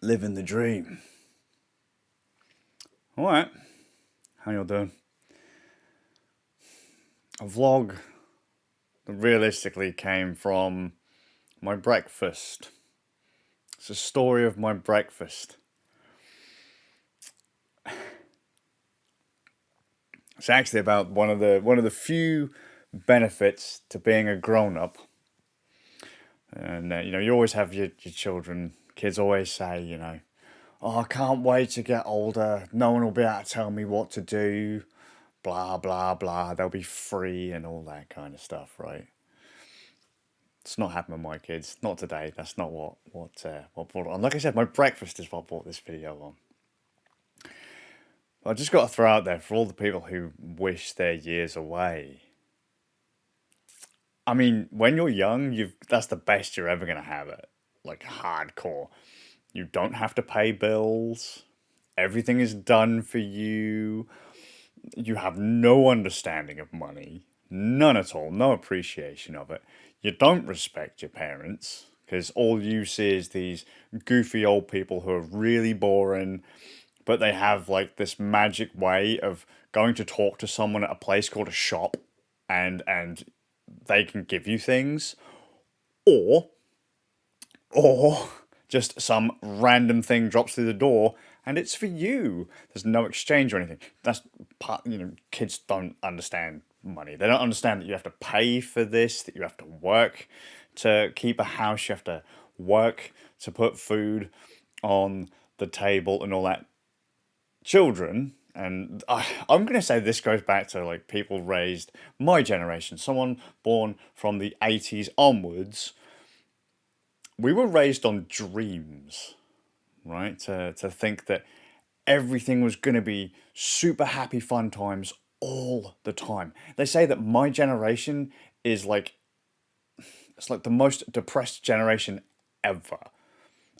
Living the dream. Alright, how you all doing? A vlog that realistically came from my breakfast. It's a story of my breakfast. It's actually about one of the few benefits to being a grown up. And you always have your children. Kids always say, oh, I can't wait to get older. No one will be able to tell me what to do. Blah blah blah. They'll be free and all that kind of stuff, right? It's not happening with my kids. Not today. That's not what brought it on. Like I said, my breakfast is what brought this video on. I just got to throw out there for all the people who wish their years away. I mean, when you're young, that's the best you're ever gonna have it. Like hardcore. You don't have to pay bills. Everything is done for you. You have no understanding of money. None at all. No appreciation of it. You don't respect your parents because all you see is these goofy old people who are really boring, but they have like this magic way of going to talk to someone at a place called a shop, and they can give you things, or or just some random thing drops through the door and it's for you. There's no exchange or anything. That's part, kids don't understand money. They don't understand that you have to pay for this, that you have to work to keep a house, you have to work to put food on the table and all that. Children, and I'm going to say this goes back to like people raised my generation, someone born from the 80s onwards. We were raised on dreams, right? To think that everything was going to be super happy fun times all the time. They say that my generation is like, it's like the most depressed generation ever.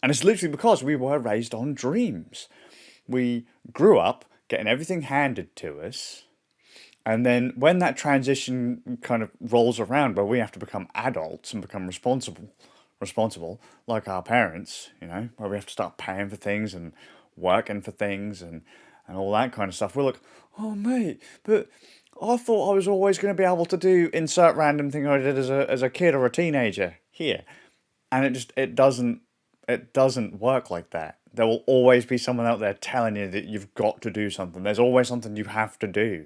And it's literally because we were raised on dreams. We grew up getting everything handed to us. And then when that transition kind of rolls around where we have to become adults and become responsible like our parents, where we have to start paying for things and working for things and all that kind of stuff. We're like, oh mate, but I thought I was always going to be able to do insert random thing I did as a kid or a teenager here, and it doesn't work like that. There will always be someone out there telling you that you've got to do something. There's always something you have to do.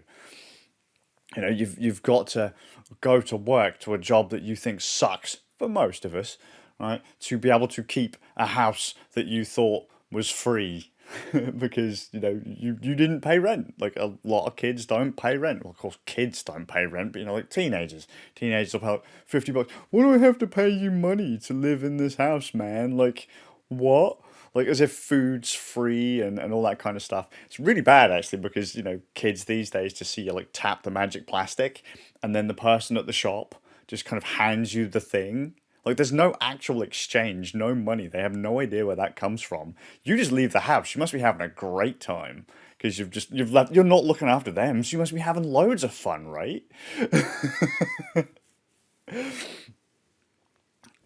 You've got to go to work to a job that you think sucks for most of us, right? To be able to keep a house that you thought was free because you didn't pay rent. Like a lot of kids don't pay rent. Well, of course, kids don't pay rent, but like teenagers will pay like $50. Why do I have to pay you money to live in this house, man? Like, what? Like as if food's free and all that kind of stuff. It's really bad actually because kids these days just see you like tap the magic plastic, and then the person at the shop just kind of hands you the thing. Like there's no actual exchange, no money. They have no idea where that comes from. You just leave the house. You must be having a great time because you've left. You're not looking after them, so you must be having loads of fun, right?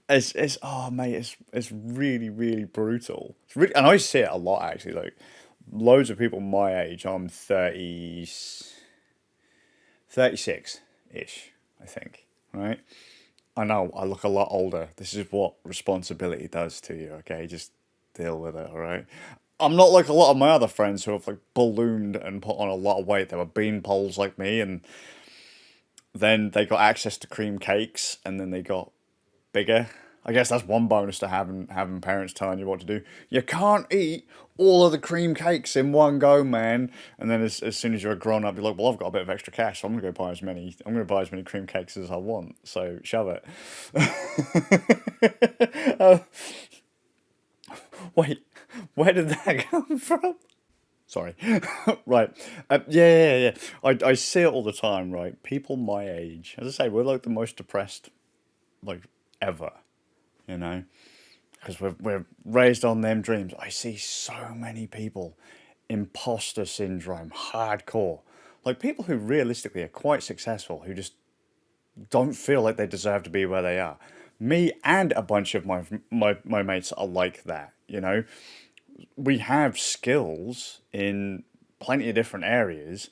It's oh mate, it's really really brutal. It's really, and I see it a lot actually. Like loads of people my age. I'm 36 ish, I think. Right. I know I look a lot older. This is what responsibility does to you. Okay, just deal with it. All right. I'm not like a lot of my other friends who have like ballooned and put on a lot of weight. They were bean poles like me, and then they got access to cream cakes, and then they got bigger. I guess that's one bonus to having parents telling you what to do. You can't eat all of the cream cakes in one go, man. And then as soon as you're a grown up, you're like, well, I've got a bit of extra cash, so I'm gonna go buy as many. I'm gonna buy as many cream cakes as I want. So shove it. Wait, where did that come from? Sorry. Right. Yeah. I see it all the time, right? People my age, as I say, we're like the most depressed, like, ever, you know? Because we're raised on them dreams. I see so many people, imposter syndrome, hardcore. Like, people who realistically are quite successful, who just don't feel like they deserve to be where they are. Me and a bunch of my mates are like that, you know? we have skills in plenty of different areas,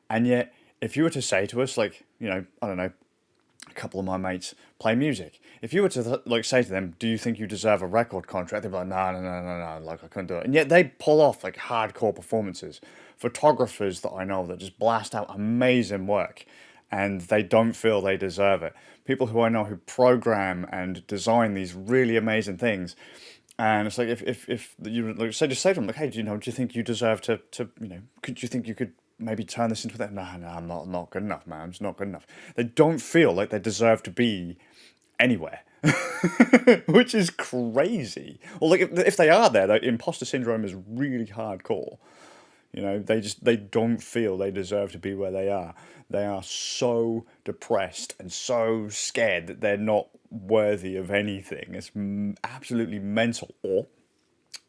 and yet if you were to say to us, like, I don't know, a couple of my mates play music. If you were to like say to them, "Do you think you deserve a record contract?" They'd be like, "No, no, no, no, no. Like I couldn't do it." And yet they pull off like hardcore performances. Photographers that I know that just blast out amazing work, and they don't feel they deserve it. People who I know who program and design these really amazing things, and it's like if you like just say to them like, "Hey, do you think you deserve to could you think you could maybe turn this into that?" No, no, I'm not good enough, man. I'm just not good enough. They don't feel like they deserve to be anywhere, which is crazy. Or like if they are there, like, imposter syndrome is really hardcore. They don't feel they deserve to be where they are. They are so depressed and so scared that they're not worthy of anything. It's absolutely mental. Or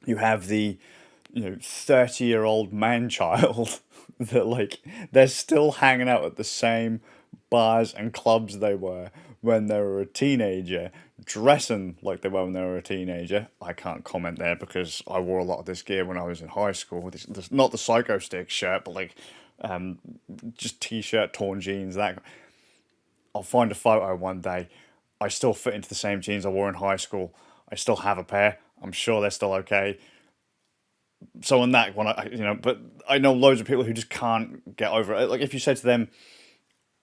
you have the 30-year-old man child that like they're still hanging out at the same bars and clubs they were when they were a teenager, dressing like they were when they were a teenager. I can't comment there because I wore a lot of this gear when I was in high school. This not the Psycho Stick shirt, but like just t-shirt, torn jeans. That I'll find a photo one day. I still fit into the same jeans I wore in high school. I still have a pair. I'm sure they're still okay. So on that one, but I know loads of people who just can't get over it. Like if you said to them,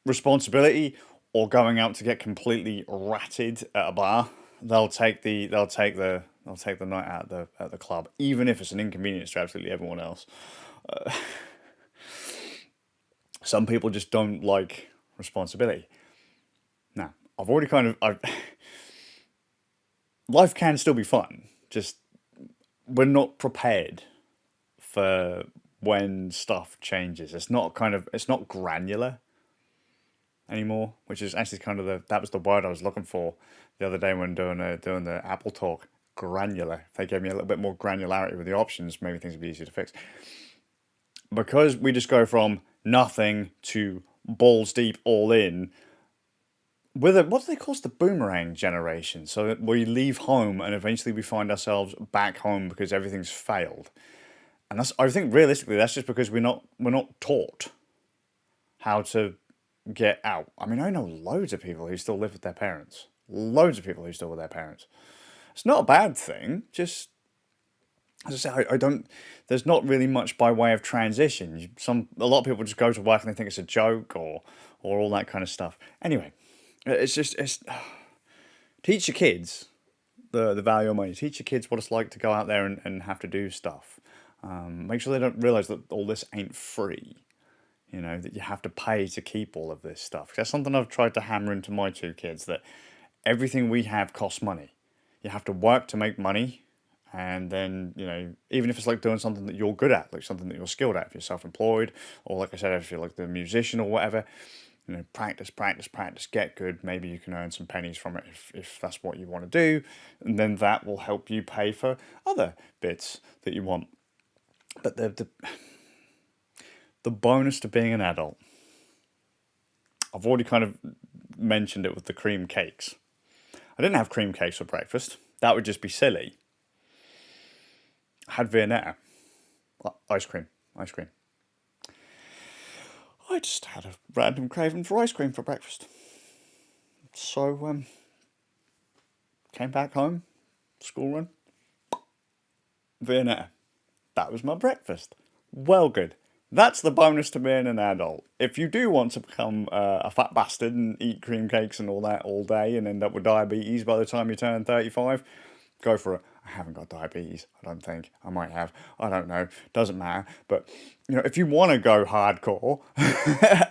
responsibility or going out to get completely ratted at a bar, they'll take the night out at the club, even if it's an inconvenience to absolutely everyone else. Some people just don't like responsibility. Now, I've already life can still be fun. Just we're not prepared for when stuff changes. It's not granular anymore, which is actually kind of that was the word I was looking for the other day when doing the Apple talk. Granular. If they gave me a little bit more granularity with the options, maybe things would be easier to fix. Because we just go from nothing to balls deep, all in. What do they call it? The boomerang generation. So we leave home and eventually we find ourselves back home because everything's failed. And I think realistically that's just because we're not taught how to get out. I mean, I know loads of people who still live with their parents. Loads of people who still with their parents. It's not a bad thing. Just as I say, I don't. There's not really much by way of transition. A lot of people just go to work and they think it's a joke or all that kind of stuff. Anyway, it's teach your kids the value of money. Teach your kids what it's like to go out there and have to do stuff. Make sure they don't realize that all this ain't free. That you have to pay to keep all of this stuff. That's something I've tried to hammer into my two kids, that everything we have costs money. You have to work to make money. And then, even if it's like doing something that you're good at, like something that you're skilled at, if you're self-employed, or like I said, if you're like the musician or whatever, practice, practice, practice, get good. Maybe you can earn some pennies from it if that's what you want to do. And then that will help you pay for other bits that you want. But the bonus to being an adult, I've already kind of mentioned it with the cream cakes. I didn't have cream cakes for breakfast. That would just be silly. I had Viennetta. Ice cream. I just had a random craving for ice cream for breakfast. So, came back home, school run, Viennetta. That was my breakfast. Well, good. That's the bonus to being an adult. If you do want to become a fat bastard and eat cream cakes and all that all day and end up with diabetes by the time you turn 35, go for it. I haven't got diabetes, I don't think. I might have. I don't know. Doesn't matter. But, if you want to go hardcore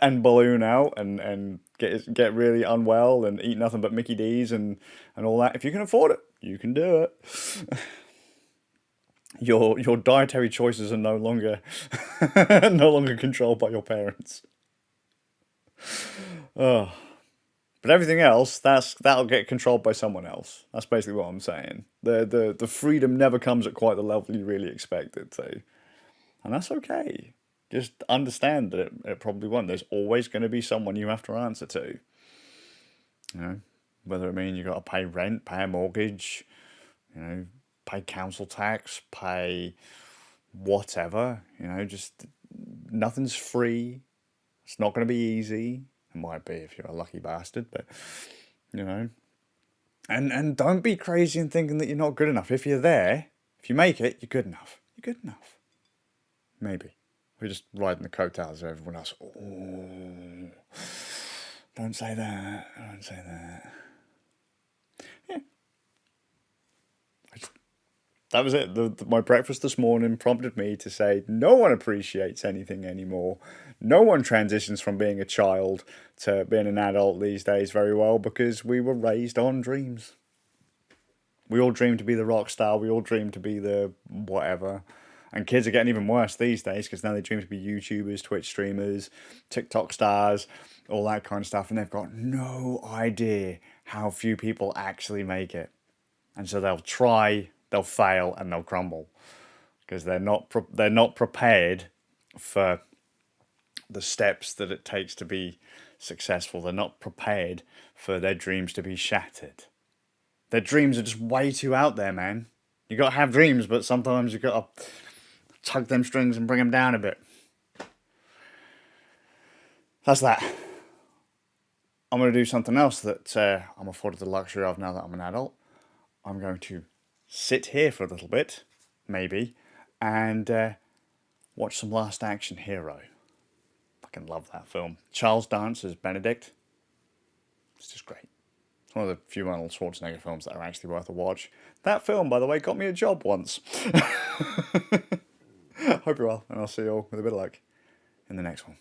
and balloon out and get really unwell and eat nothing but Mickey D's and all that, if you can afford it, you can do it. Your dietary choices are no longer controlled by your parents. Oh. But everything else, that'll get controlled by someone else. That's basically what I'm saying. The freedom never comes at quite the level you really expect it to. And that's okay. Just understand that it probably won't. There's always going to be someone you have to answer to. Whether it means you got to pay rent, pay a mortgage, pay council tax, pay whatever, just nothing's free. It's not going to be easy. It might be if you're a lucky bastard, but, you know. And don't be crazy and thinking that you're not good enough. If you're there, if you make it, you're good enough. You're good enough. Maybe. We're just riding the coattails of everyone else. Oh, don't say that. Don't say that. Yeah. That was it. My breakfast this morning prompted me to say no one appreciates anything anymore. No one transitions from being a child to being an adult these days very well because we were raised on dreams. We all dream to be the rock star. We all dream to be the whatever. And kids are getting even worse these days because now they dream to be YouTubers, Twitch streamers, TikTok stars, all that kind of stuff. And they've got no idea how few people actually make it. And so they'll try, they'll fail, and they'll crumble because they're not prepared for the steps that it takes to be successful. They're not prepared for their dreams to be shattered. Their dreams are just way too out there, man. You got to have dreams, but sometimes you got to tug them strings and bring them down a bit. That's that. I'm going to do something else that I'm afforded the luxury of now that I'm an adult. I'm going to sit here for a little bit, maybe, and watch some Last Action Hero. Fucking love that film. Charles Dance as Benedict. It's just great. It's one of the few Arnold Schwarzenegger films that are actually worth a watch. That film, by the way, got me a job once. Hope you're well, and I'll see you all with a bit of luck in the next one.